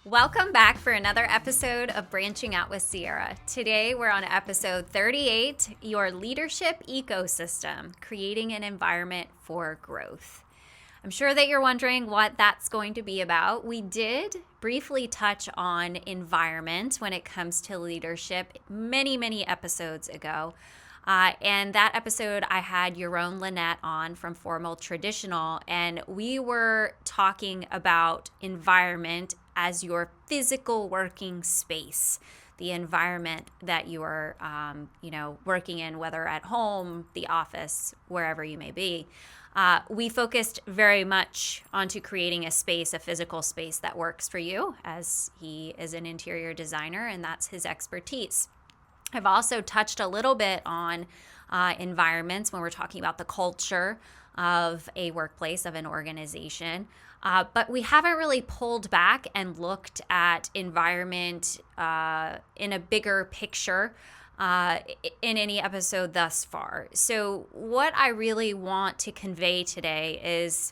Welcome back for another episode of Branching Out with Sierra. Today we're on episode 38, Your Leadership Ecosystem, Creating an Environment for Growth. I'm sure that you're wondering what that's going to be about. We did briefly touch on environment when it comes to leadership many episodes ago. And that episode, I had Yaron Lynette on from Formal Traditional, and we were talking about environment as your physical working space, the environment that you are, working in, whether at home, the office, wherever you may be. We focused very much onto creating a space, a physical space that works for you, as he is an interior designer, and that's his expertise. I've also touched a little bit on environments when we're talking about the culture of a workplace, of an organization. But we haven't really pulled back and looked at environment in a bigger picture in any episode thus far. So what I really want to convey today is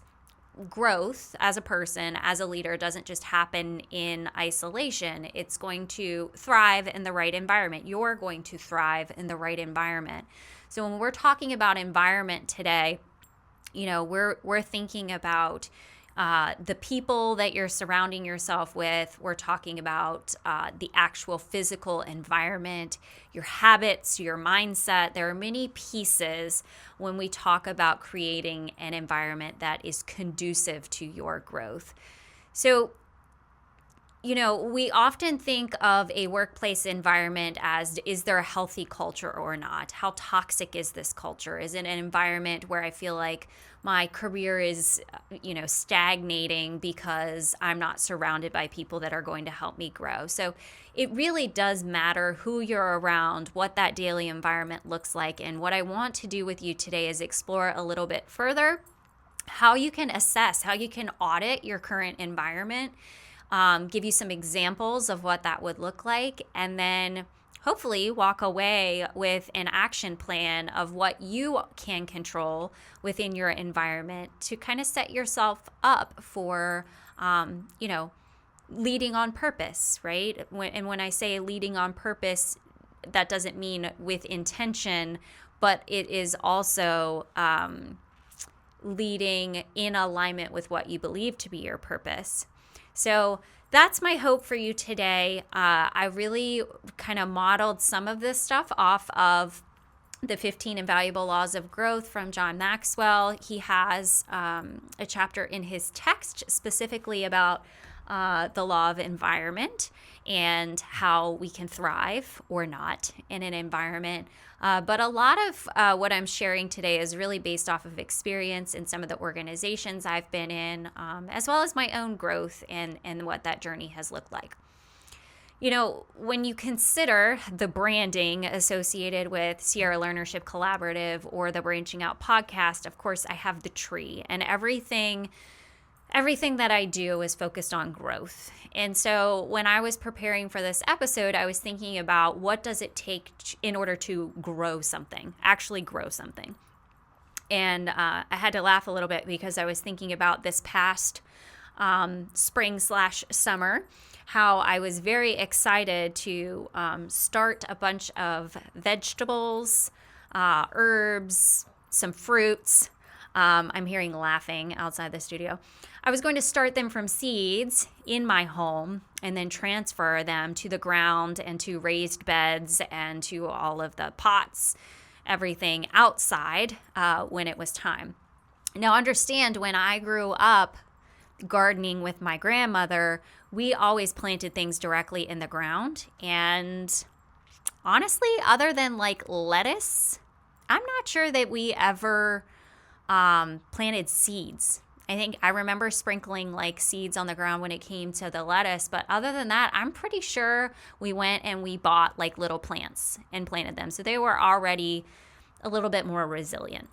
growth as a person, as a leader, doesn't just happen in isolation. It's going to thrive in the right environment. You're going to thrive in the right environment. So when we're talking about environment today, we're thinking about the people that you're surrounding yourself with. We're talking about the actual physical environment, your habits, your mindset. There are many pieces when we talk about creating an environment that is conducive to your growth. So, we often think of a workplace environment as, is there a healthy culture or not? How toxic is this culture? Is it an environment where I feel like my career is, stagnating because I'm not surrounded by people that are going to help me grow? So it really does matter who you're around, what that daily environment looks like. And what I want to do with you today is explore a little bit further how you can assess, how you can audit your current environment, give you some examples of what that would look like, and then hopefully walk away with an action plan of what you can control within your environment to kind of set yourself up for, leading on purpose, right? When I say leading on purpose, that doesn't mean with intention, but it is also leading in alignment with what you believe to be your purpose. So that's my hope for you today. I really kind of modeled some of this stuff off of the 15 Invaluable Laws of Growth from John Maxwell. He has a chapter in his text specifically about the law of environment and how we can thrive or not in an environment. But a lot of what I'm sharing today is really based off of experience in some of the organizations I've been in, as well as my own growth and what that journey has looked like. When you consider the branding associated with Sierra Learnership Collaborative or the Branching Out podcast, of course, I have the tree, and everything that I do is focused on growth. And so when I was preparing for this episode, I was thinking about what does it take in order to grow something, actually grow something. And I had to laugh a little bit because I was thinking about this past spring/summer, how I was very excited to start a bunch of vegetables, herbs, some fruits. I'm hearing laughing outside the studio. I was going to start them from seeds in my home and then transfer them to the ground and to raised beds and to all of the pots, everything outside when it was time. Now, understand, when I grew up gardening with my grandmother, we always planted things directly in the ground. And honestly, other than like lettuce, I'm not sure that we ever planted seeds. I think I remember sprinkling like seeds on the ground when it came to the lettuce, but other than that, I'm pretty sure we went and we bought like little plants and planted them. So they were already a little bit more resilient.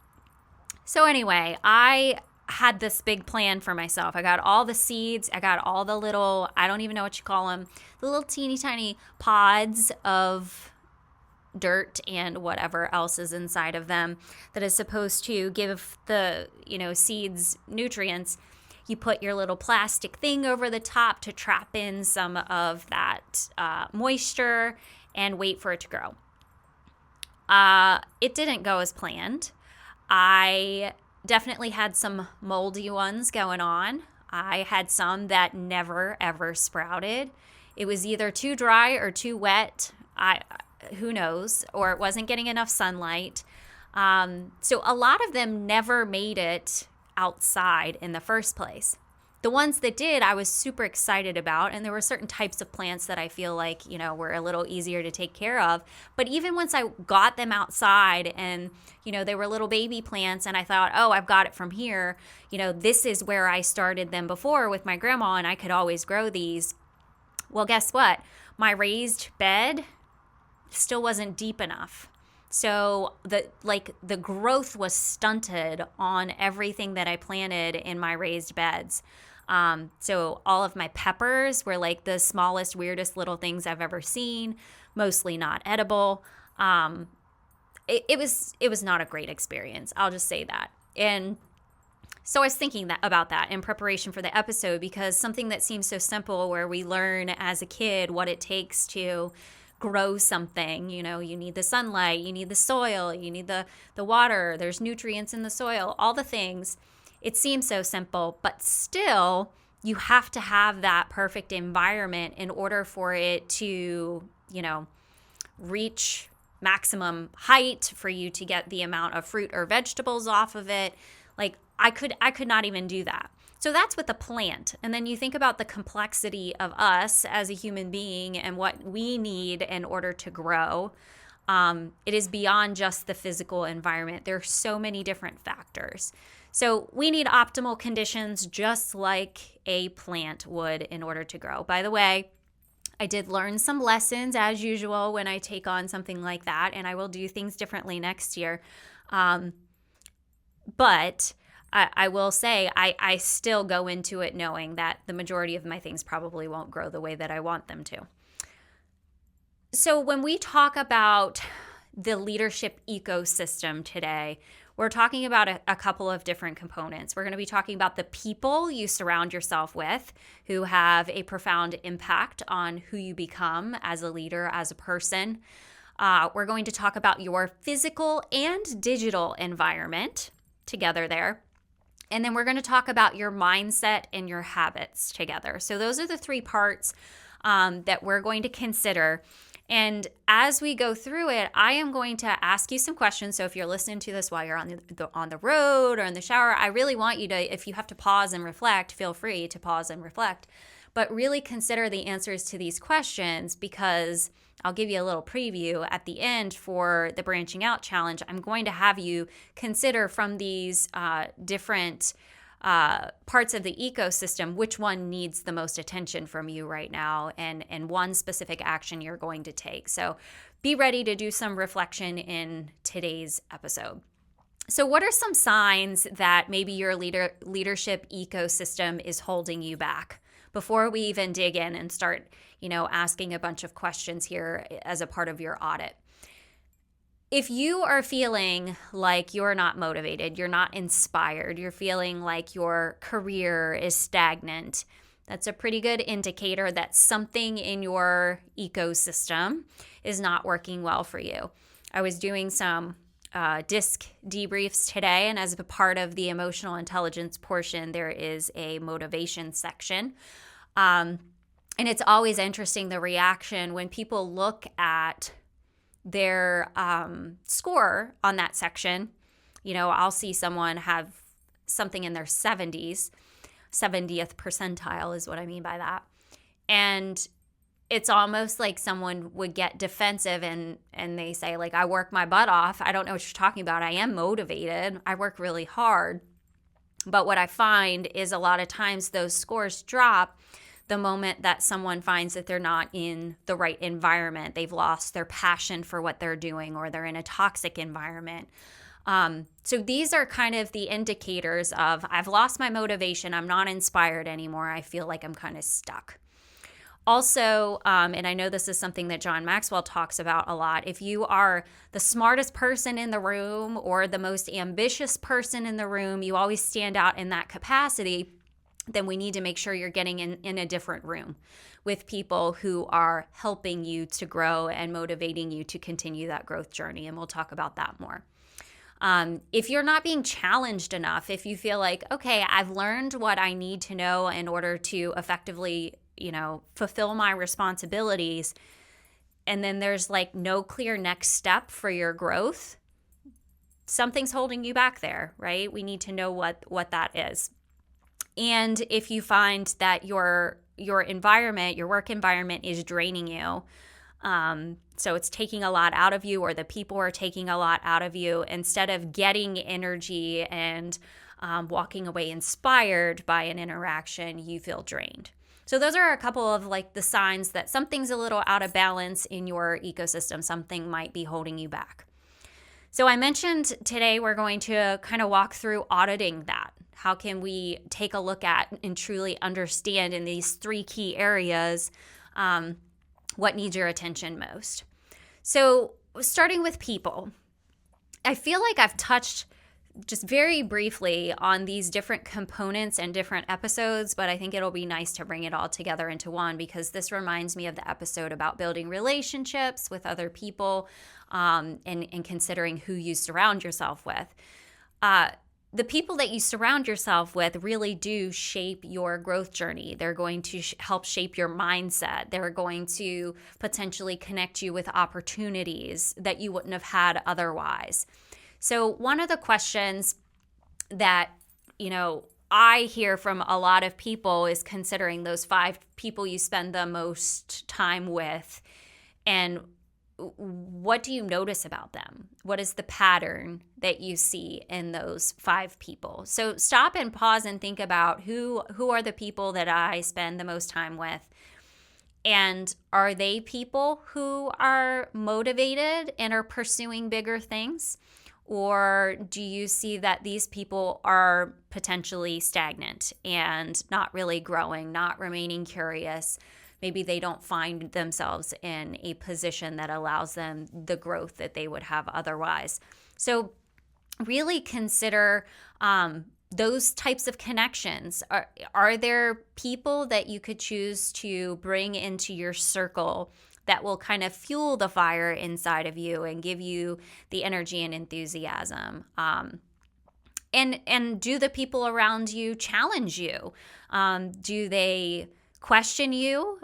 So anyway, I had this big plan for myself. I got all the seeds. I got all the little, I don't even know what you call them, the little teeny tiny pods of dirt and whatever else is inside of them that is supposed to give the, seeds nutrients. You put your little plastic thing over the top to trap in some of that moisture and wait for it to grow. It didn't go as planned. I definitely had some moldy ones going on. I had some that never, ever sprouted. It was either too dry or too wet. Who knows? Or it wasn't getting enough sunlight. So a lot of them never made it outside in the first place. The ones that did, I was super excited about, and there were certain types of plants that I feel like, were a little easier to take care of. But even once I got them outside and, they were little baby plants, and I thought, oh, I've got it from here. This is where I started them before with my grandma, and I could always grow these. Well, guess what? My raised bed still wasn't deep enough. So the growth was stunted on everything that I planted in my raised beds. So all of my peppers were like the smallest, weirdest little things I've ever seen, mostly not edible. It was not a great experience. I'll just say that. And so I was thinking about that in preparation for the episode, because something that seems so simple, where we learn as a kid what it takes to grow something. You need the sunlight, you need the soil, you need the water, there's nutrients in the soil, all the things. It seems so simple, but still you have to have that perfect environment in order for it to, reach maximum height, for you to get the amount of fruit or vegetables off of it. Like I could not even do that. So that's with the plant. And then you think about the complexity of us as a human being and what we need in order to grow. It is beyond just the physical environment. There are so many different factors. So we need optimal conditions just like a plant would in order to grow. By the way, I did learn some lessons as usual when I take on something like that, and I will do things differently next year. But I will say I still go into it knowing that the majority of my things probably won't grow the way that I want them to. So when we talk about the leadership ecosystem today, we're talking about a couple of different components. We're going to be talking about the people you surround yourself with, who have a profound impact on who you become as a leader, as a person. We're going to talk about your physical and digital environment together there. And then we're going to talk about your mindset and your habits together. So those are the three parts that we're going to consider. And as we go through it, I am going to ask you some questions. So if you're listening to this while you're on the road or in the shower, I really want you to, if you have to pause and reflect, feel free to pause and reflect. But really consider the answers to these questions, because I'll give you a little preview at the end for the Branching Out Challenge. I'm going to have you consider from these different parts of the ecosystem, which one needs the most attention from you right now, and one specific action you're going to take. So be ready to do some reflection in today's episode. So what are some signs that maybe your leadership ecosystem is holding you back? Before we even dig in and start, asking a bunch of questions here as a part of your audit. If you are feeling like you're not motivated, you're not inspired, you're feeling like your career is stagnant, that's a pretty good indicator that something in your ecosystem is not working well for you. I was doing some DISC debriefs today, and as a part of the emotional intelligence portion, there is a motivation section. And it's always interesting, the reaction when people look at their score on that section. I'll see someone have something in their 70th percentile is what I mean by that. And it's almost like someone would get defensive and they say, like, I work my butt off. I don't know what you're talking about. I am motivated. I work really hard. But what I find is a lot of times those scores drop the moment that someone finds that they're not in the right environment. They've lost their passion for what they're doing, or they're in a toxic environment. So these are kind of the indicators of, I've lost my motivation. I'm not inspired anymore. I feel like I'm kind of stuck. Also, and I know this is something that John Maxwell talks about a lot, if you are the smartest person in the room or the most ambitious person in the room, you always stand out in that capacity. then we need to make sure you're getting in a different room with people who are helping you to grow and motivating you to continue that growth journey. And we'll talk about that more. If you're not being challenged enough, if you feel like, okay, I've learned what I need to know in order to effectively, fulfill my responsibilities, and then there's like no clear next step for your growth, something's holding you back there, right? We need to know what that is. And if you find that your environment, your work environment is draining you, so it's taking a lot out of you, or the people are taking a lot out of you, instead of getting energy and walking away inspired by an interaction, you feel drained. So those are a couple of like the signs that something's a little out of balance in your ecosystem. Something might be holding you back. So I mentioned today we're going to kind of walk through auditing that. How can we take a look at and truly understand in these 3 key areas what needs your attention most? So starting with people, I feel like I've touched just very briefly on these different components and different episodes, but I think it'll be nice to bring it all together into one, because this reminds me of the episode about building relationships with other people and considering who you surround yourself with. The people that you surround yourself with really do shape your growth journey. They're going to help shape your mindset. They're going to potentially connect you with opportunities that you wouldn't have had otherwise. So one of the questions that, I hear from a lot of people is considering those 5 people you spend the most time with, and what do you notice about them? What is the pattern that you see in those 5 people? So stop and pause and think about who are the people that I spend the most time with, and are they people who are motivated and are pursuing bigger things? Or do you see that these people are potentially stagnant and not really growing, not remaining curious? Maybe they don't find themselves in a position that allows them the growth that they would have otherwise. So really consider those types of connections. Are there people that you could choose to bring into your circle that will kind of fuel the fire inside of you and give you the energy and enthusiasm? And do the people around you challenge you? Do they question you?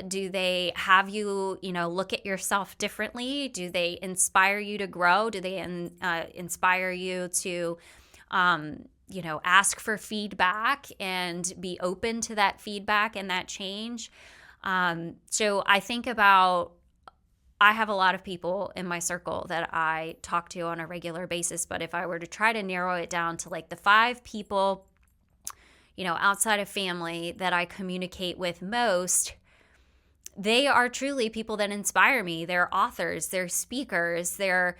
Do they have you, look at yourself differently? Do they inspire you to grow? Do they inspire you to, ask for feedback and be open to that feedback and that change? So I think about, I have a lot of people in my circle that I talk to on a regular basis, but if I were to try to narrow it down to like the 5 people, outside of family that I communicate with most, they are truly people that inspire me. They're authors, they're speakers, they're,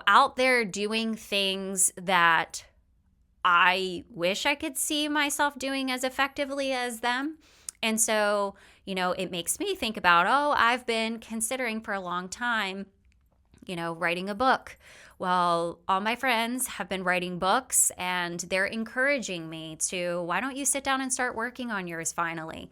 out there doing things that I wish I could see myself doing as effectively as them. And so, it makes me think about, I've been considering for a long time, writing a book. Well, all my friends have been writing books and they're encouraging me to, why don't you sit down and start working on yours finally?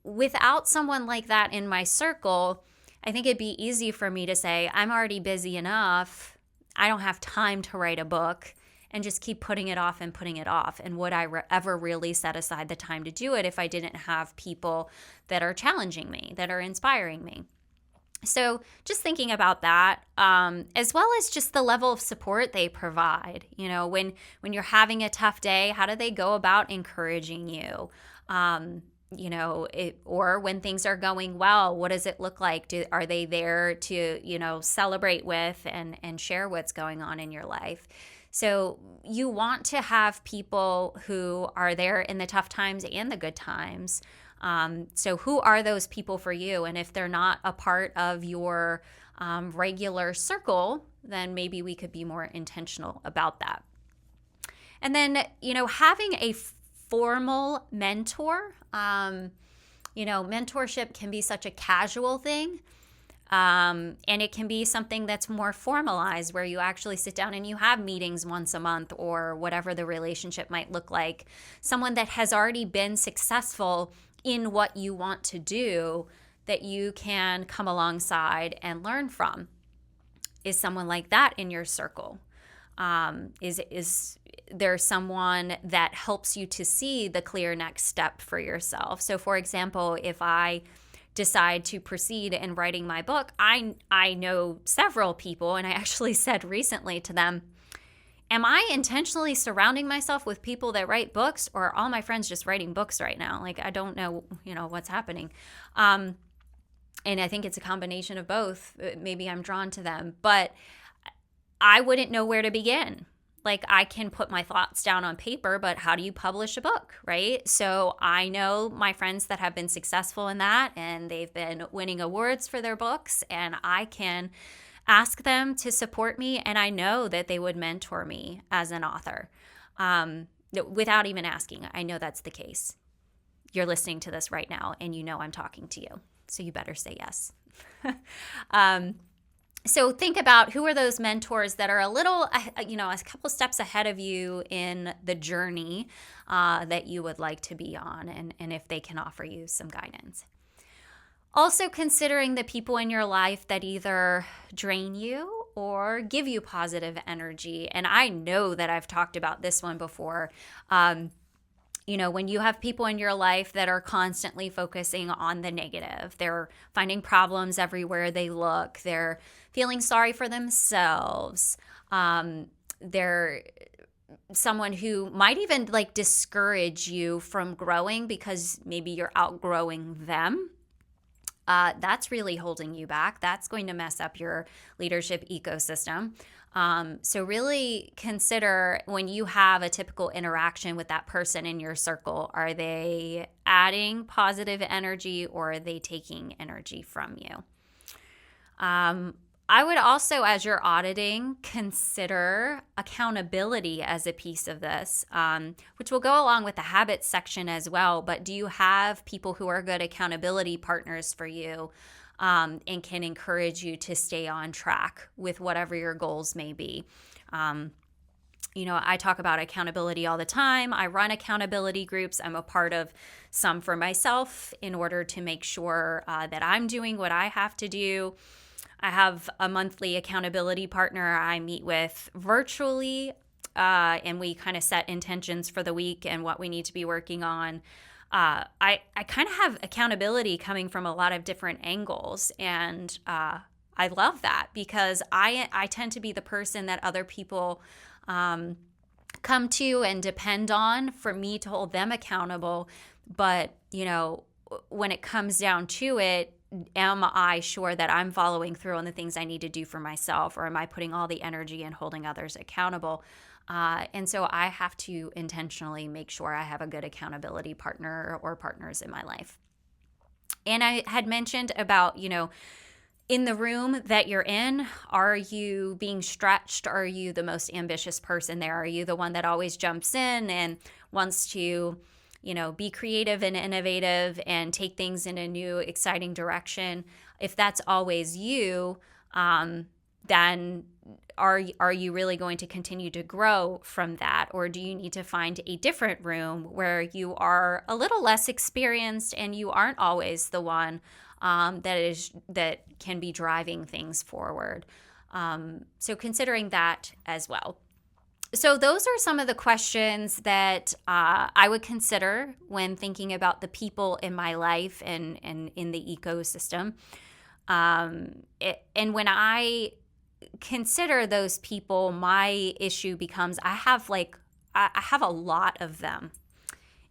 Without someone like that in my circle, I think it'd be easy for me to say, I'm already busy enough. I don't have time to write a book, and just keep putting it off and putting it off. And would I ever really set aside the time to do it if I didn't have people that are challenging me, that are inspiring me? So just thinking about that, as well as just the level of support they provide. When you're having a tough day, how do they go about encouraging you? Or when things are going well, what does it look like? Are they there to, celebrate with and share what's going on in your life? So you want to have people who are there in the tough times and the good times. So who are those people for you? And if they're not a part of your regular circle, then maybe we could be more intentional about that. And then, having a formal mentor, mentorship can be such a casual thing. And it can be something that's more formalized where you actually sit down and you have meetings once a month or whatever the relationship might look like. Someone that has already been successful in what you want to do that you can come alongside and learn from. Is someone like that in your circle? Is there someone that helps you to see the clear next step for yourself? So for example, if I decide to proceed in writing my book, I know several people, and I actually said recently to them, am I intentionally surrounding myself with people that write books, or are all my friends just writing books right now? Like, I don't know, what's happening. And I think it's a combination of both. Maybe I'm drawn to them, but I wouldn't know where to begin. Like, I can put my thoughts down on paper, but how do you publish a book, right? So I know my friends that have been successful in that, and they've been winning awards for their books, and I can ask them to support me, and I know that they would mentor me as an author without even asking. I know that's the case. You're listening to this right now, and you know I'm talking to you, so you better say yes. So think about who are those mentors that are a little, a couple steps ahead of you in the journey that you would like to be on, and if they can offer you some guidance. Also considering the people in your life that either drain you or give you positive energy. And I know that I've talked about this one before. When you have people in your life that are constantly focusing on the negative, they're finding problems everywhere they look, they're feeling sorry for themselves, they're someone who might even discourage you from growing because maybe you're outgrowing them. That's really holding you back. That's going to mess up your leadership ecosystem. So really consider when you have a typical interaction with that person in your circle, are they adding positive energy or are they taking energy from you? I would also, as you're auditing, consider accountability as a piece of this, which will go along with the habits section as well. But do you have people who are good accountability partners for you and can encourage you to stay on track with whatever your goals may be? I talk about accountability all the time. I run accountability groups. I'm a part of some for myself in order to make sure that I'm doing what I have to do. I have a monthly accountability partner I meet with virtually, and we kind of set intentions for the week and what we need to be working on. I kind of have accountability coming from a lot of different angles, and I love that because I tend to be the person that other people come to and depend on for me to hold them accountable. But, when it comes down to it, am I sure that I'm following through on the things I need to do for myself, or am I putting all the energy in holding others accountable? And so I have to intentionally make sure I have a good accountability partner or partners in my life. And I had mentioned about, in the room that you're in, are you being stretched? Are you the most ambitious person there? Are you the one that always jumps in and wants to be creative and innovative and take things in a new, exciting direction? If that's always you, then are you really going to continue to grow from that? Or do you need to find a different room where you are a little less experienced and you aren't always the one that can be driving things forward? So considering that as well. So those are some of the questions that I would consider when thinking about the people in my life and in the ecosystem. And when I consider those people, my issue becomes I have a lot of them.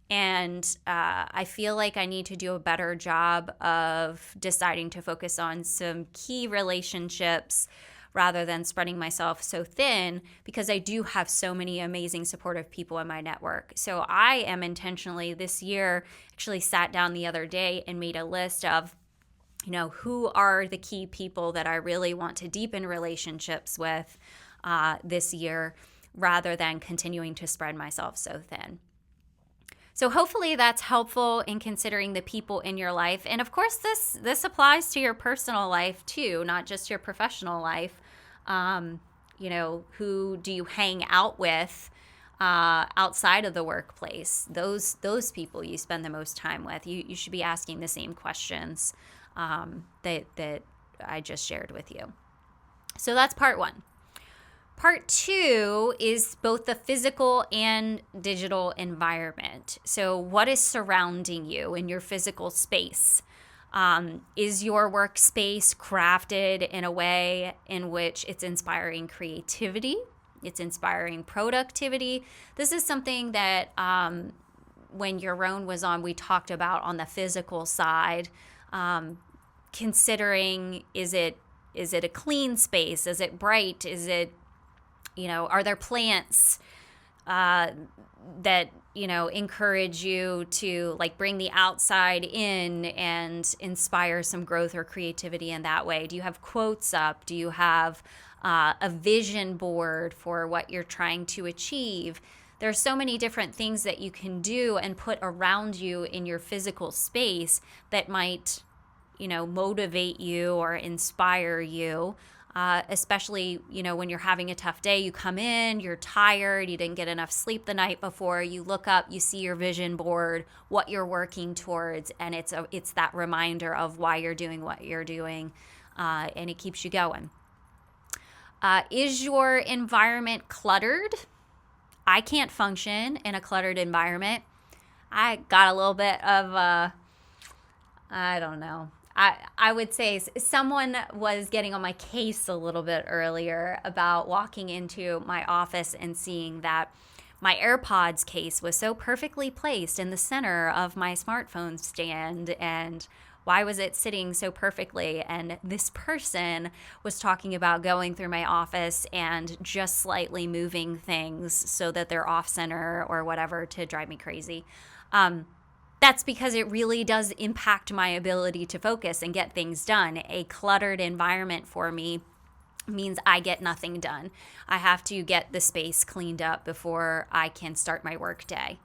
And I feel like I need to do a better job of deciding to focus on some key relationships rather than spreading myself so thin, because I do have so many amazing supportive people in my network. So I am intentionally this year actually sat down the other day and made a list of, who are the key people that I really want to deepen relationships with this year rather than continuing to spread myself so thin. So hopefully that's helpful in considering the people in your life. And of course, this applies to your personal life too, not just your professional life. Who do you hang out with outside of the workplace? Those people you spend the most time with. You should be asking the same questions that I just shared with you. So that's part one. Part two is both the physical and digital environment. So what is surrounding you in your physical space? Is your workspace crafted in a way in which it's inspiring creativity? It's inspiring productivity. This is something that when Yaron was on, we talked about on the physical side, considering is it a clean space? Is it bright? Is it, are there plants that, encourage you to like bring the outside in and inspire some growth or creativity in that way? Do you have quotes up? Do you have a vision board for what you're trying to achieve? There's so many different things that you can do and put around you in your physical space that might, motivate you or inspire you. Especially, when you're having a tough day, you come in, you're tired, you didn't get enough sleep the night before, you look up, you see your vision board, what you're working towards, and it's that reminder of why you're doing what you're doing, and it keeps you going. Is your environment cluttered? I can't function in a cluttered environment. I got a little bit of, I don't know. I would say someone was getting on my case a little bit earlier about walking into my office and seeing that my AirPods case was so perfectly placed in the center of my smartphone stand, and why was it sitting so perfectly? And this person was talking about going through my office and just slightly moving things so that they're off center or whatever to drive me crazy. That's because it really does impact my ability to focus and get things done. A cluttered environment for me means I get nothing done. I have to get the space cleaned up before I can start my work day.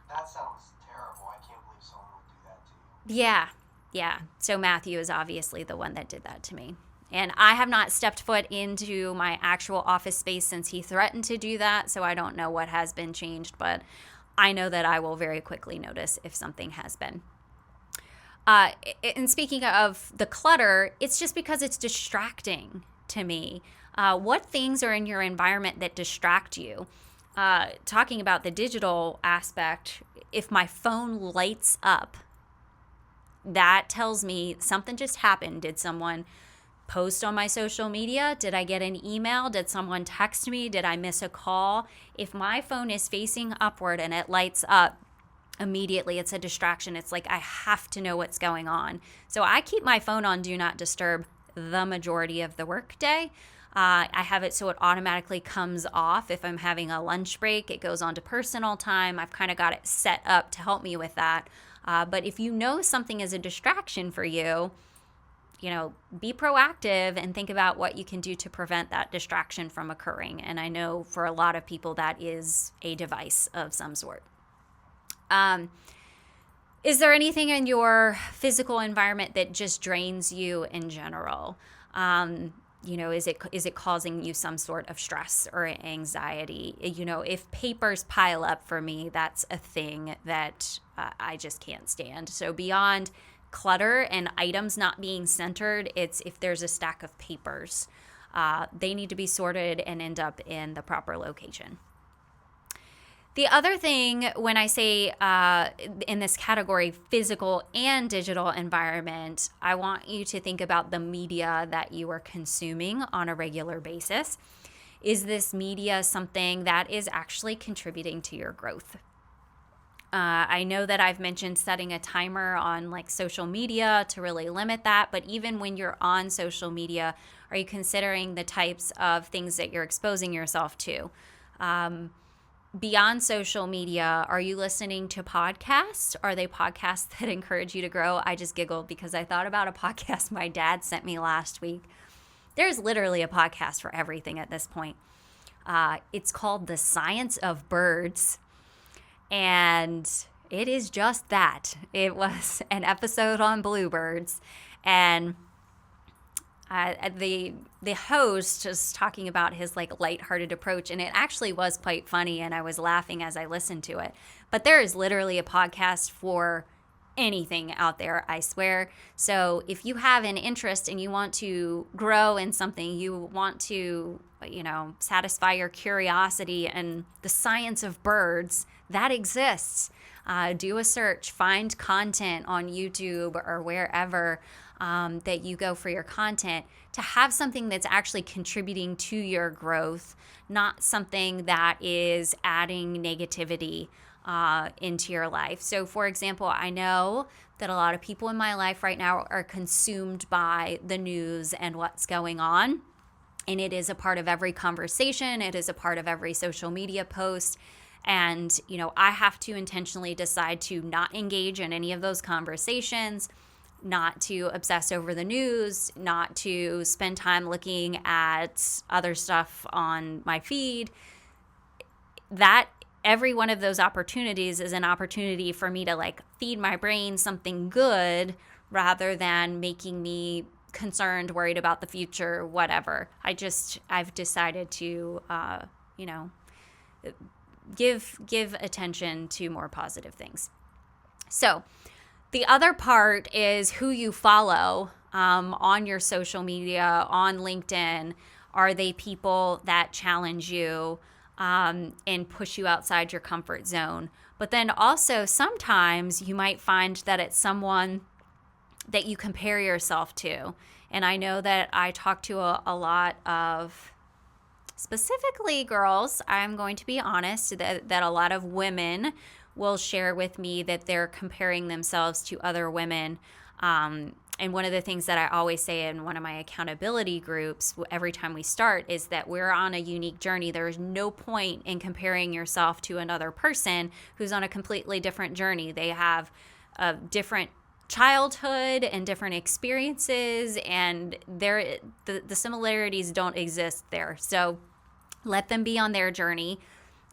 That sounds terrible. I can't believe someone would do that to you. Yeah. So Matthew is obviously the one that did that to me. And I have not stepped foot into my actual office space since he threatened to do that, so I don't know what has been changed, but I know that I will very quickly notice if something has been. And speaking of the clutter, it's just because it's distracting to me. What things are in your environment that distract you? Talking about the digital aspect, if my phone lights up, that tells me something just happened. Did someone post on my social media? Did I get an email? Did someone text me? Did I miss a call? If my phone is facing upward and it lights up, immediately it's a distraction. It's like I have to know what's going on. So I keep my phone on Do Not Disturb the majority of the workday. I have it so it automatically comes off. If I'm having a lunch break, it goes on to personal time. I've kind of got it set up to help me with that. But if you know something is a distraction for you, be proactive and think about what you can do to prevent that distraction from occurring. And I know for a lot of people that is a device of some sort. Is there anything in your physical environment that just drains you in general? Is it causing you some sort of stress or anxiety? If papers pile up for me, that's a thing that I just can't stand. So beyond clutter and items not being centered, it's if there's a stack of papers, they need to be sorted and end up in the proper location. The other thing when I say in this category, physical and digital environment, I want you to think about the media that you are consuming on a regular basis. Is this media something that is actually contributing to your growth? I know that I've mentioned setting a timer on like social media to really limit that, but even when you're on social media, are you considering the types of things that you're exposing yourself to? Beyond social media, are you listening to podcasts? Are they podcasts that encourage you to grow? I just giggled because I thought about a podcast my dad sent me last week. There's literally a podcast for everything at this point. It's called The Science of Birds. And it is just that. It was an episode on bluebirds, and the host was talking about his like lighthearted approach, and it actually was quite funny, and I was laughing as I listened to it. But there is literally a podcast for anything out there, I swear. So if you have an interest and you want to grow in something, you want to, satisfy your curiosity and the science of birds, that exists. Do a search, find content on YouTube or wherever that you go for your content, to have something that's actually contributing to your growth, not something that is adding negativity into your life. So, for example, I know that a lot of people in my life right now are consumed by the news and what's going on. And it is a part of every conversation. It is a part of every social media post. And, I have to intentionally decide to not engage in any of those conversations, not to obsess over the news, not to spend time looking at other stuff on my feed. That every one of those opportunities is an opportunity for me to like feed my brain something good rather than making me concerned, worried about the future, whatever. I've decided to, give attention to more positive things. So the other part is who you follow on your social media, on LinkedIn. Are they people that challenge you and push you outside your comfort zone? But then also sometimes you might find that it's someone that you compare yourself to. And I know that I talk to a lot of, specifically girls, I'm going to be honest, that a lot of women will share with me that they're comparing themselves to other women. And one of the things that I always say in one of my accountability groups every time we start is that we're on a unique journey. There is no point in comparing yourself to another person who's on a completely different journey. They have a different childhood and different experiences, and the similarities don't exist there. So let them be on their journey.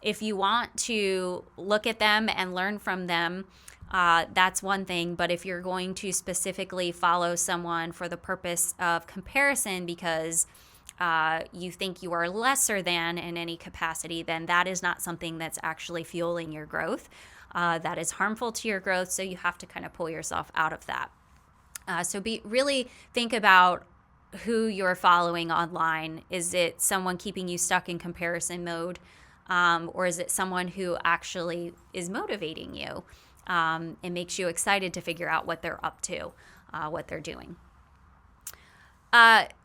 If you want to look at them and learn from them, that's one thing. But if you're going to specifically follow someone for the purpose of comparison because you think you are lesser than in any capacity, then that is not something that's actually fueling your growth. That is harmful to your growth. So you have to kind of pull yourself out of that. So really think about who you're following online. Is it someone keeping you stuck in comparison mode? Or is it someone who actually is motivating you and makes you excited to figure out what they're up to, what they're doing?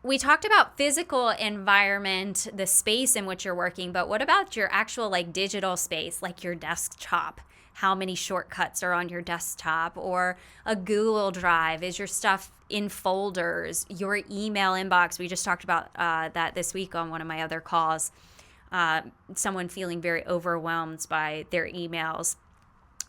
We talked about physical environment, the space in which you're working, but what about your actual like digital space, like your desktop? How many shortcuts are on your desktop, or a Google Drive? Is your stuff in folders? Your email inbox? We just talked about that this week on one of my other calls. Someone feeling very overwhelmed by their emails.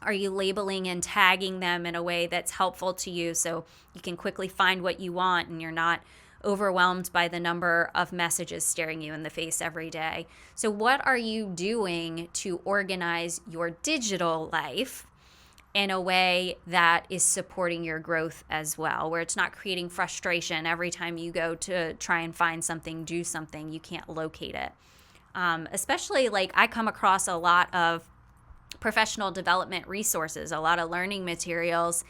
Are you labeling and tagging them in a way that's helpful to you so you can quickly find what you want and you're not overwhelmed by the number of messages staring you in the face every day? So what are you doing to organize your digital life in a way that is supporting your growth as well, where it's not creating frustration every time you go to try and find something, do something, you can't locate it? Especially like I come across a lot of professional development resources, a lot of learning materials,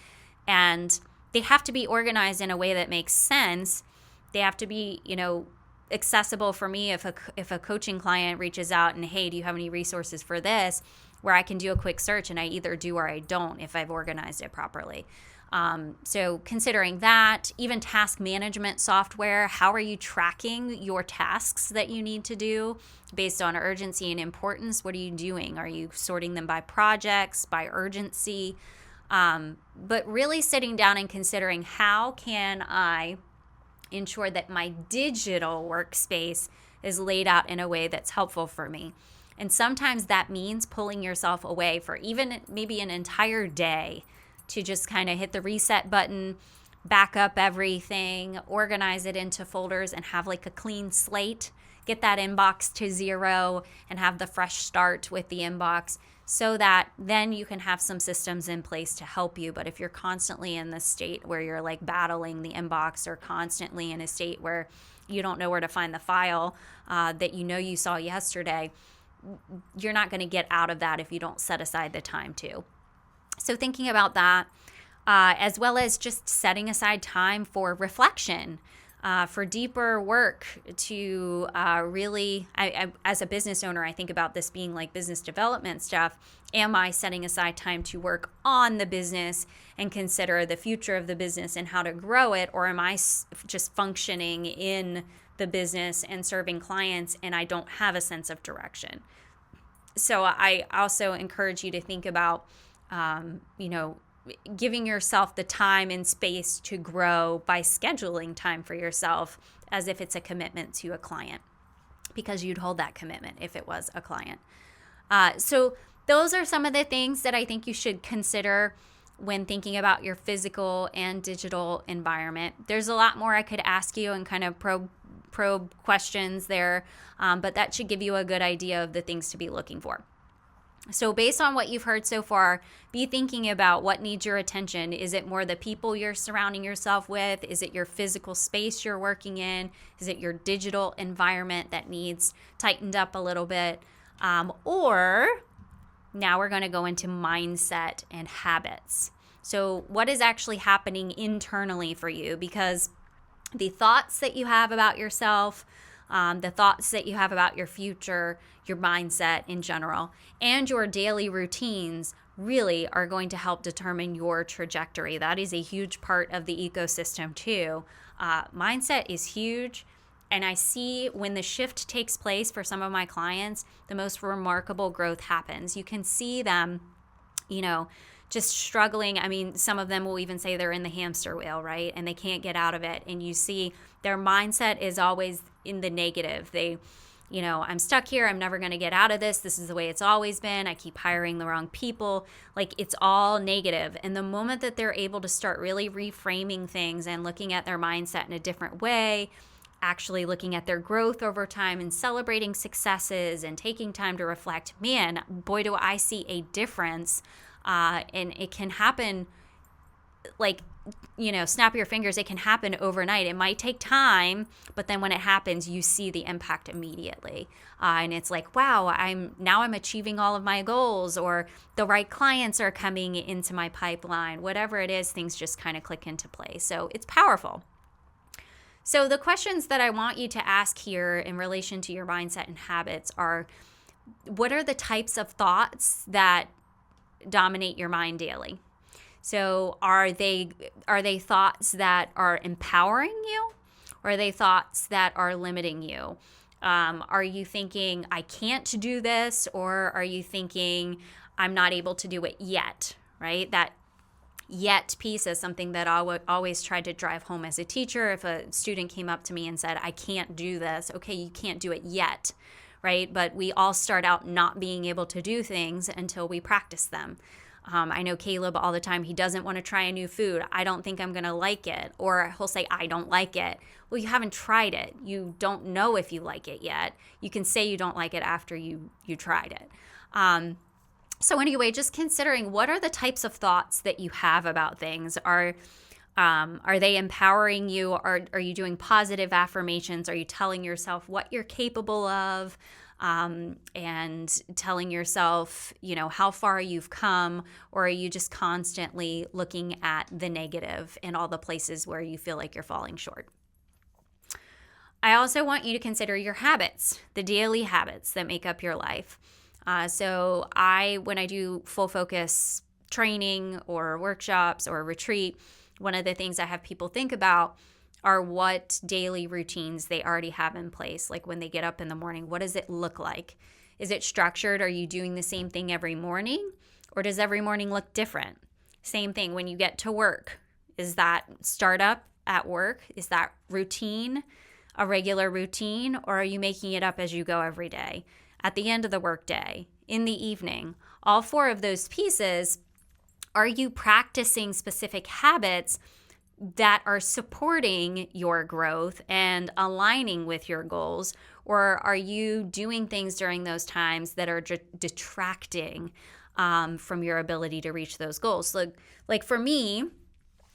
and they have to be organized in a way that makes sense. They have to be, accessible for me if a coaching client reaches out and, hey, do you have any resources for this, where I can do a quick search and I either do or I don't if I've organized it properly. So considering that, even task management software, how are you tracking your tasks that you need to do based on urgency and importance? What are you doing? Are you sorting them by projects, by urgency? But really sitting down and considering, how can I ensure that my digital workspace is laid out in a way that's helpful for me? And sometimes that means pulling yourself away for even maybe an entire day to just kind of hit the reset button, back up everything, organize it into folders, and have like a clean slate. Get that inbox to 0 and have the fresh start with the inbox. so that then you can have some systems in place to help you. But if you're constantly in this state where you're like battling the inbox, or constantly in a state where you don't know where to find the file that you saw yesterday, you're not going to get out of that if you don't set aside the time to. So thinking about that, as well as just setting aside time for reflection, for deeper work to really, as a business owner, I think about this being like business development stuff. Am I setting aside time to work on the business and consider the future of the business and how to grow it? Or am I just functioning in the business and serving clients and I don't have a sense of direction? So I also encourage you to think about, giving yourself the time and space to grow by scheduling time for yourself as if it's a commitment to a client, because you'd hold that commitment if it was a client. So those are some of the things that I think you should consider when thinking about your physical and digital environment. There's a lot more I could ask you and kind of probe questions there, but that should give you a good idea of the things to be looking for. So based on what you've heard so far, be thinking about what needs your attention. Is it more the people you're surrounding yourself with? Is it your physical space you're working in? Is it your digital environment that needs tightened up a little bit? Or now we're going to go into mindset and habits. So what is actually happening internally for you? Because the thoughts that you have about yourself, the thoughts that you have about your future, your mindset in general, and your daily routines really are going to help determine your trajectory. That is a huge part of the ecosystem too. Mindset is huge. And I see when the shift takes place for some of my clients, the most remarkable growth happens. You can see them, just struggling. I mean, some of them will even say they're in the hamster wheel, right? And they can't get out of it. And you see their mindset is always in the negative. I'm stuck here. I'm never going to get out of this. This is the way it's always been. I keep hiring the wrong people. Like, it's all negative. And the moment that they're able to start really reframing things and looking at their mindset in a different way, actually looking at their growth over time and celebrating successes and taking time to reflect, man, boy, do I see a difference. And it can happen snap your fingers. It can happen overnight. It might take time, but then when it happens, you see the impact immediately. And it's like, wow, I'm achieving all of my goals, or the right clients are coming into my pipeline. Whatever it is, things just kind of click into place. So it's powerful. So the questions that I want you to ask here in relation to your mindset and habits are, what are the types of thoughts that dominate your mind daily? So are they thoughts that are empowering you, or are they thoughts that are limiting you? Are you thinking, I can't do this, or are you thinking, I'm not able to do it yet, right? That yet piece is something that I would always try to drive home as a teacher. If a student came up to me and said, I can't do this, okay, you can't do it yet, right? But we all start out not being able to do things until we practice them. I know Caleb all the time, he doesn't want to try a new food. I don't think I'm going to like it. Or he'll say, I don't like it. Well, you haven't tried it. You don't know if you like it yet. You can say you don't like it after you tried it. So anyway, just considering, what are the types of thoughts that you have about things? Are they empowering you? Are you doing positive affirmations? Are you telling yourself what you're capable of? And telling yourself, how far you've come? Or are you just constantly looking at the negative and all the places where you feel like you're falling short? I also want you to consider your habits, the daily habits that make up your life. So when I do full focus training or workshops or retreat, one of the things I have people think about are what daily routines they already have in place. Like when they get up in the morning, what does it look like? Is it structured? Are you doing the same thing every morning? Or does every morning look different? Same thing when you get to work. Is that startup at work? Is that routine a regular routine? Or are you making it up as you go every day? At the end of the workday, in the evening, all four of those pieces, are you practicing specific habits that are supporting your growth and aligning with your goals? Or are you doing things during those times that are detracting from your ability to reach those goals? So, like for me,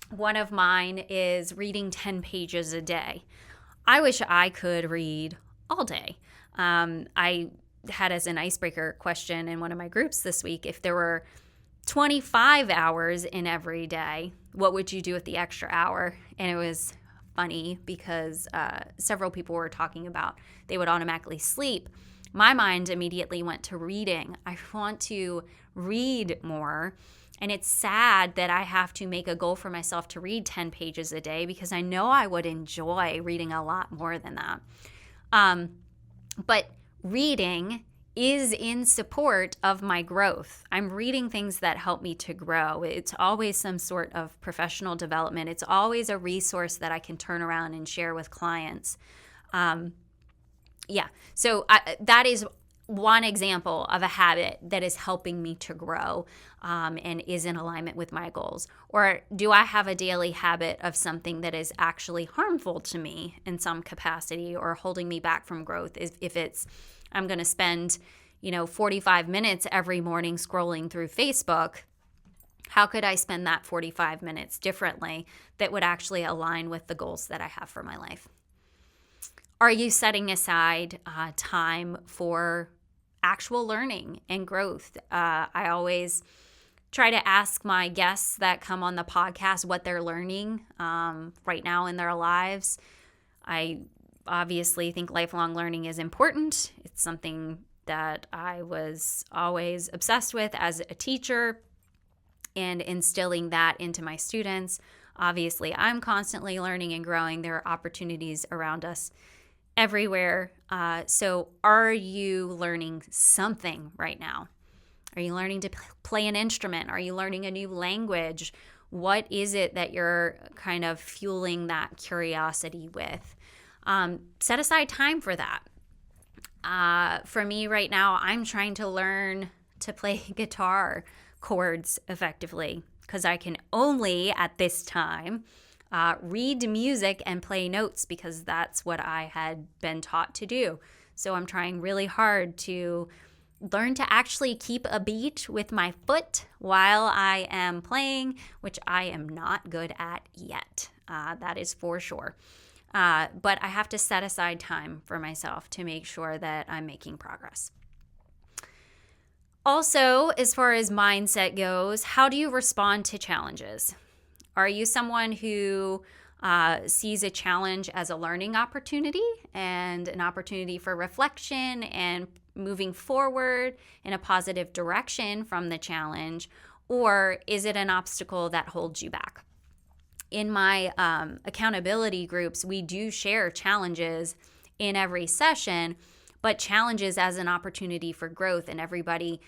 one of mine is reading 10 pages a day. I wish I could read all day. I had as an icebreaker question in one of my groups this week, if there were 25 hours in every day, what would you do with the extra hour? And it was funny because several people were talking about they would automatically sleep. My mind immediately went to reading. I want to read more. And it's sad that I have to make a goal for myself to read 10 pages a day because I know I would enjoy reading a lot more than that. But reading is in support of my growth. I'm reading things that help me to grow. It's always some sort of professional development. It's always a resource that I can turn around and share with clients. So that is one example of a habit that is helping me to grow and is in alignment with my goals. Or do I have a daily habit of something that is actually harmful to me in some capacity or holding me back from growth? If it's I'm going to spend, 45 minutes every morning scrolling through Facebook, how could I spend that 45 minutes differently that would actually align with the goals that I have for my life? Are you setting aside time for actual learning and growth? I always try to ask my guests that come on the podcast what they're learning right now in their lives. I obviously think lifelong learning is important. It's something that I was always obsessed with as a teacher and instilling that into my students. Obviously, I'm constantly learning and growing. There are opportunities around us everywhere. So are you learning something right now? Are you learning to play an instrument? Are you learning a new language? What is it that you're kind of fueling that curiosity with? Set aside time for that. For me right now, I'm trying to learn to play guitar chords effectively because I can only at this time read music and play notes because that's what I had been taught to do. So I'm trying really hard to learn to actually keep a beat with my foot while I am playing, which I am not good at yet. That is for sure. But I have to set aside time for myself to make sure that I'm making progress. Also, as far as mindset goes, how do you respond to challenges? Are you someone who sees a challenge as a learning opportunity and an opportunity for reflection and moving forward in a positive direction from the challenge? Or is it an obstacle that holds you back? In my accountability groups, we do share challenges in every session, but challenges as an opportunity for growth. And everybody,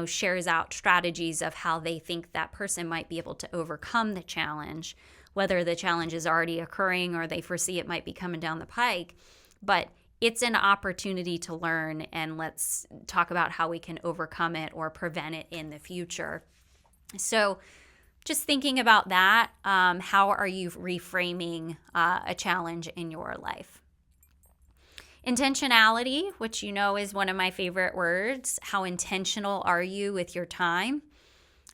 shares out strategies of how they think that person might be able to overcome the challenge, whether the challenge is already occurring or they foresee it might be coming down the pike. But it's an opportunity to learn, and let's talk about how we can overcome it or prevent it in the future. So just thinking about that, how are you reframing a challenge in your life? Intentionality, which is one of my favorite words. How intentional are you with your time?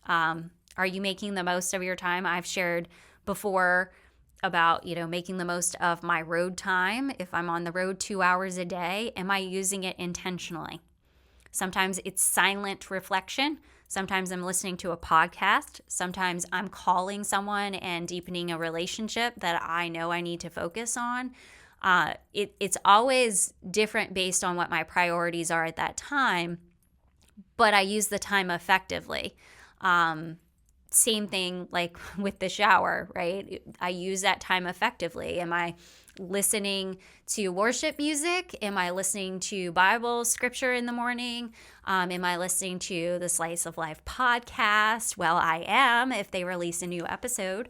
Are you making the most of your time? I've shared before about, making the most of my road time. If I'm on the road 2 hours a day, am I using it intentionally? Sometimes it's silent reflection. Sometimes I'm listening to a podcast. Sometimes I'm calling someone and deepening a relationship that I know I need to focus on. It's always different based on what my priorities are at that time, but I use the time effectively. Same thing like with the shower, right? I use that time effectively. Am I listening to worship music? Am I listening to Bible scripture in the morning? Am I listening to the Slice of Life podcast? Well, I am if they release a new episode.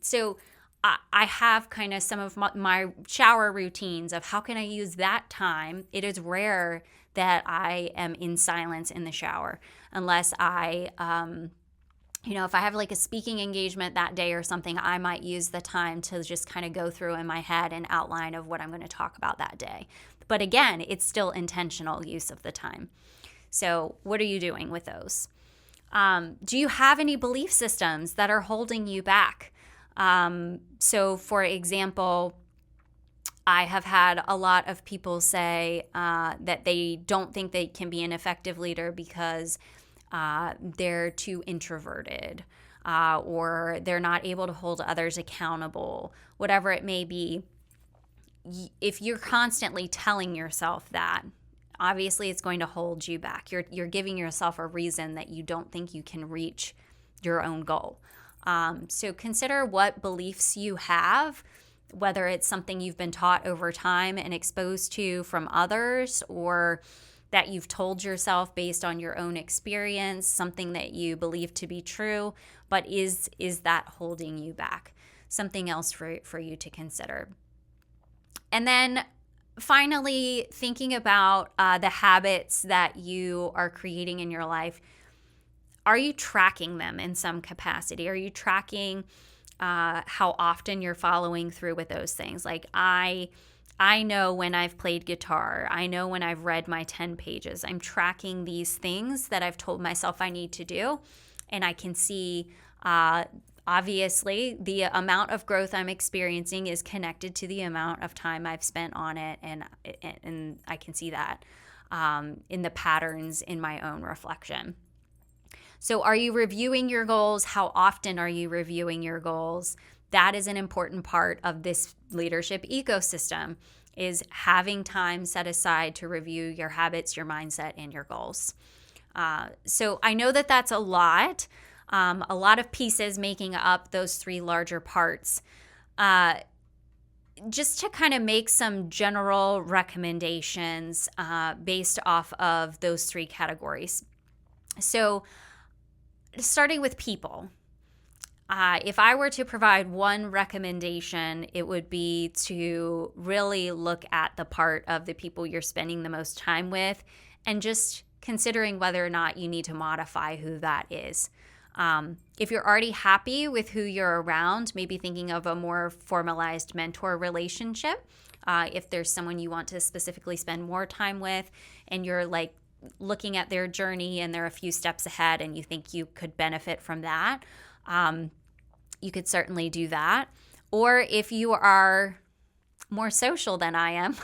So I have kind of some of my shower routines of how can I use that time. It is rare that I am in silence in the shower unless I if I have like a speaking engagement that day or something, I might use the time to just kind of go through in my head an outline of what I'm going to talk about that day. But again, it's still intentional use of the time. So what are you doing with those? Do you have any belief systems that are holding you back? So for example, I have had a lot of people say that they don't think they can be an effective leader because they're too introverted, or they're not able to hold others accountable, whatever it may be. If you're constantly telling yourself that, obviously it's going to hold you back. You're giving yourself a reason that you don't think you can reach your own goal. So consider what beliefs you have, whether it's something you've been taught over time and exposed to from others, or that you've told yourself based on your own experience, something that you believe to be true, but is that holding you back? Something else for you to consider. And then finally, thinking about the habits that you are creating in your life. Are you tracking them in some capacity? Are you tracking how often you're following through with those things? Like I know when I've played guitar. I know when I've read my 10 pages. I'm tracking these things that I've told myself I need to do. And I can see, obviously, the amount of growth I'm experiencing is connected to the amount of time I've spent on it. And I can see that in the patterns in my own reflection. So are you reviewing your goals? How often are you reviewing your goals? That is an important part of this leadership ecosystem, is having time set aside to review your habits, your mindset, and your goals. So I know that that's a lot of pieces making up those three larger parts. Just to kind of make some general recommendations based off of those three categories. So starting with people, if I were to provide one recommendation, it would be to really look at the part of the people you're spending the most time with and just considering whether or not you need to modify who that is. If you're already happy with who you're around, maybe thinking of a more formalized mentor relationship. If there's someone you want to specifically spend more time with and you're like looking at their journey and they're a few steps ahead and you think you could benefit from that, you could certainly do that. Or if you are more social than I am,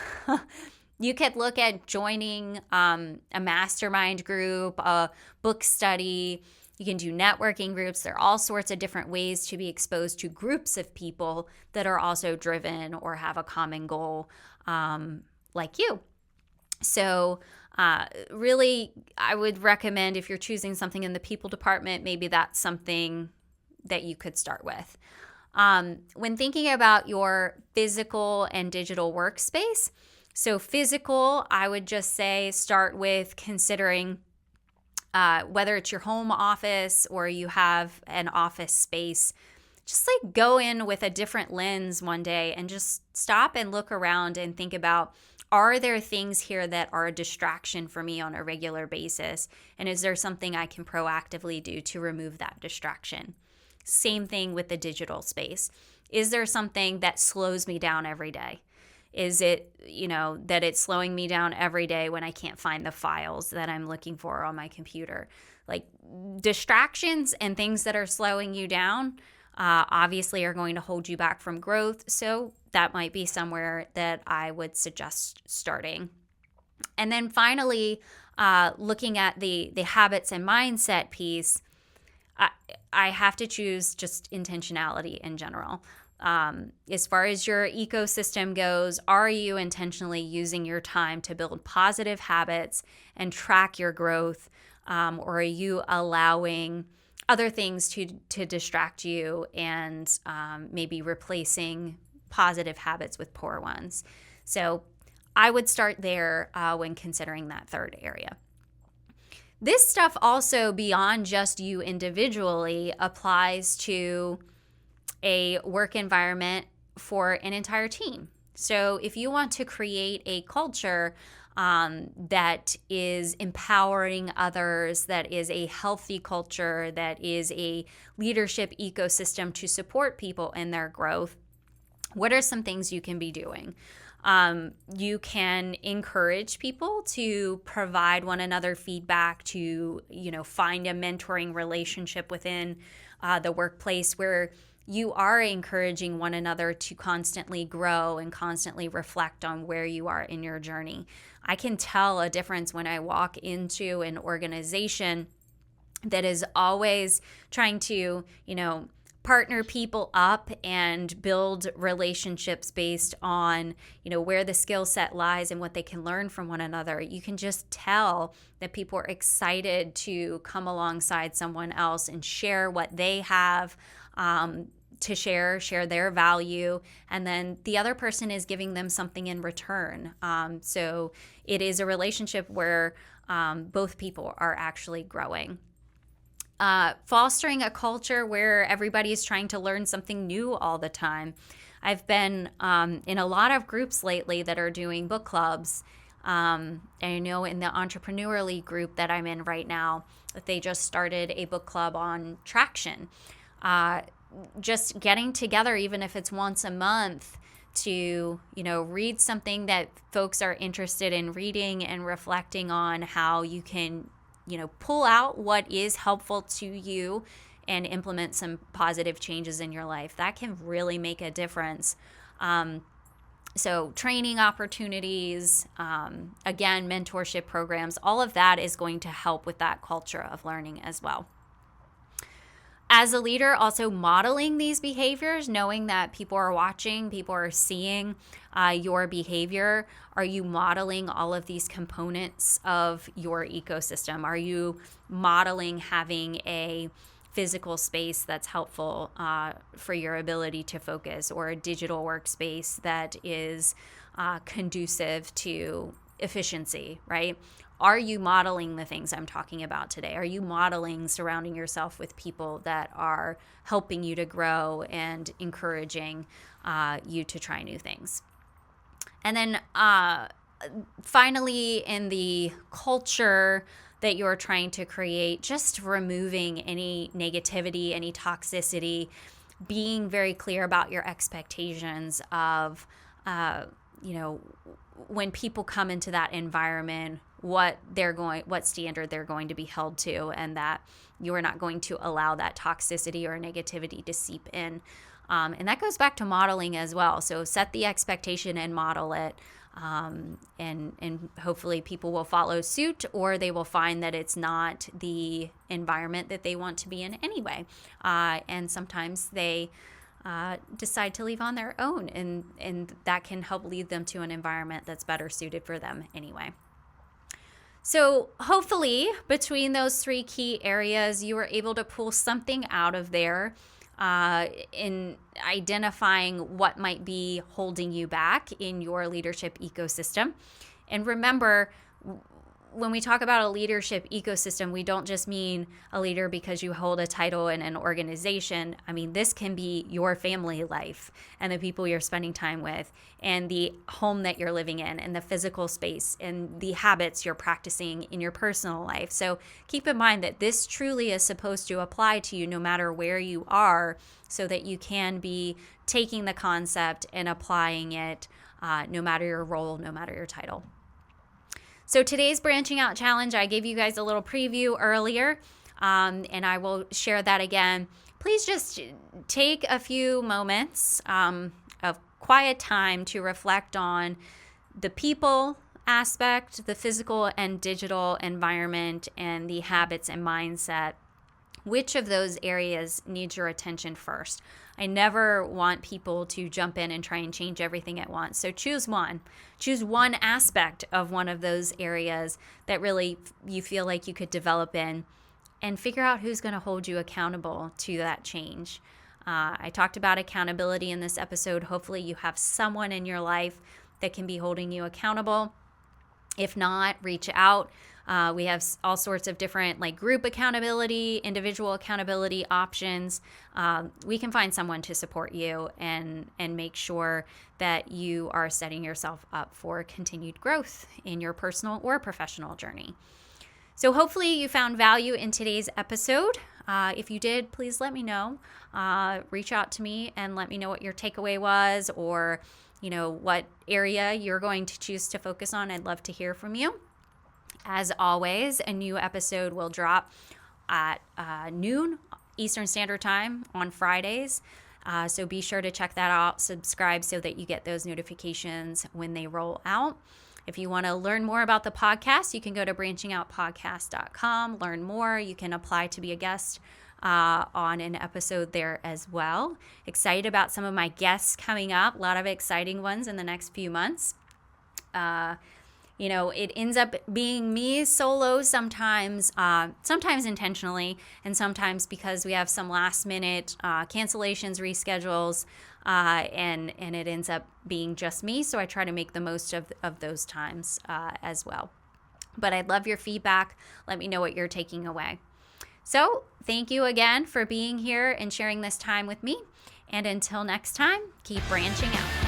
you could look at joining a mastermind group, a book study. You can do networking groups. There are all sorts of different ways to be exposed to groups of people that are also driven or have a common goal like you. So really, I would recommend if you're choosing something in the people department, maybe that's something that you could start with. When thinking about your physical and digital workspace, so physical, I would just say start with considering whether it's your home office or you have an office space. Just like go in with a different lens one day and just stop and look around and think about, are there things here that are a distraction for me on a regular basis? And is there something I can proactively do to remove that distraction? Same thing with the digital space. Is there something that slows me down every day? Is it, that it's slowing me down every day when I can't find the files that I'm looking for on my computer? Like distractions and things that are slowing you down obviously are going to hold you back from growth. So that might be somewhere that I would suggest starting. And then finally, looking at the habits and mindset piece, I have to choose just intentionality in general. As far as your ecosystem goes, are you intentionally using your time to build positive habits and track your growth? Or are you allowing other things to distract you and maybe replacing positive habits with poor ones? So I would start there when considering that third area. This stuff also, beyond just you individually, applies to a work environment for an entire team. So if you want to create a culture that is empowering others, that is a healthy culture, that is a leadership ecosystem to support people in their growth, what are some things you can be doing? You can encourage people to provide one another feedback, to, find a mentoring relationship within the workplace where you are encouraging one another to constantly grow and constantly reflect on where you are in your journey. I can tell a difference when I walk into an organization that is always trying to, partner people up and build relationships based on, where the skill set lies and what they can learn from one another. You can just tell that people are excited to come alongside someone else and share what they have to share their value, and then the other person is giving them something in return. So it is a relationship where both people are actually growing. Fostering a culture where everybody is trying to learn something new all the time. I've been in a lot of groups lately that are doing book clubs. And I know in the entrepreneurially group that I'm in right now, that they just started a book club on traction. Just getting together, even if it's once a month, to read something that folks are interested in reading and reflecting on how you can pull out what is helpful to you and implement some positive changes in your life. That can really make a difference. So training opportunities, again, mentorship programs, all of that is going to help with that culture of learning as well. As a leader, also modeling these behaviors, knowing that people are watching, people are seeing your behavior. Are you modeling all of these components of your ecosystem? Are you modeling having a physical space that's helpful for your ability to focus, or a digital workspace that is conducive to efficiency, right? Are you modeling the things I'm talking about today? Are you modeling surrounding yourself with people that are helping you to grow and encouraging you to try new things? And then finally, in the culture that you're trying to create, just removing any negativity, any toxicity, being very clear about your expectations of, when people come into that environment, what standard they're going to be held to, and that you are not going to allow that toxicity or negativity to seep in. And that goes back to modeling as well. So set the expectation and model it. And hopefully people will follow suit, or they will find that it's not the environment that they want to be in anyway. And sometimes they decide to leave on their own, and that can help lead them to an environment that's better suited for them anyway. So hopefully between those three key areas, you were able to pull something out of there in identifying what might be holding you back in your leadership ecosystem. And remember, when we talk about a leadership ecosystem, we don't just mean a leader because you hold a title in an organization. I mean, this can be your family life and the people you're spending time with, and the home that you're living in, and the physical space, and the habits you're practicing in your personal life. So keep in mind that this truly is supposed to apply to you no matter where you are, so that you can be taking the concept and applying it no matter your role, no matter your title. So today's branching out challenge, I gave you guys a little preview earlier, and I will share that again. Please just take a few moments of quiet time to reflect on the people aspect, the physical and digital environment, and the habits and mindset. Which of those areas needs your attention first? I never want people to jump in and try and change everything at once. So choose one. Choose one aspect of one of those areas that really you feel like you could develop in, and figure out who's going to hold you accountable to that change. I talked about accountability in this episode. Hopefully you have someone in your life that can be holding you accountable. If not, reach out. We have all sorts of different group accountability, individual accountability options. We can find someone to support you and make sure that you are setting yourself up for continued growth in your personal or professional journey. So hopefully you found value in today's episode. If you did, please let me know. Reach out to me and let me know what your takeaway was, or what area you're going to choose to focus on. I'd love to hear from you. As always, a new episode will drop at noon Eastern Standard Time on Fridays. So be sure to check that out, subscribe so that you get those notifications when they roll out. If you want to learn more about the podcast, you can go to branchingoutpodcast.com, learn more. You can apply to be a guest on an episode there as well. Excited about some of my guests coming up, a lot of exciting ones in the next few months. It ends up being me solo sometimes, sometimes intentionally, and sometimes because we have some last minute cancellations, reschedules, and it ends up being just me. So I try to make the most of those times as well. But I'd love your feedback. Let me know what you're taking away. So thank you again for being here and sharing this time with me. And until next time, keep branching out.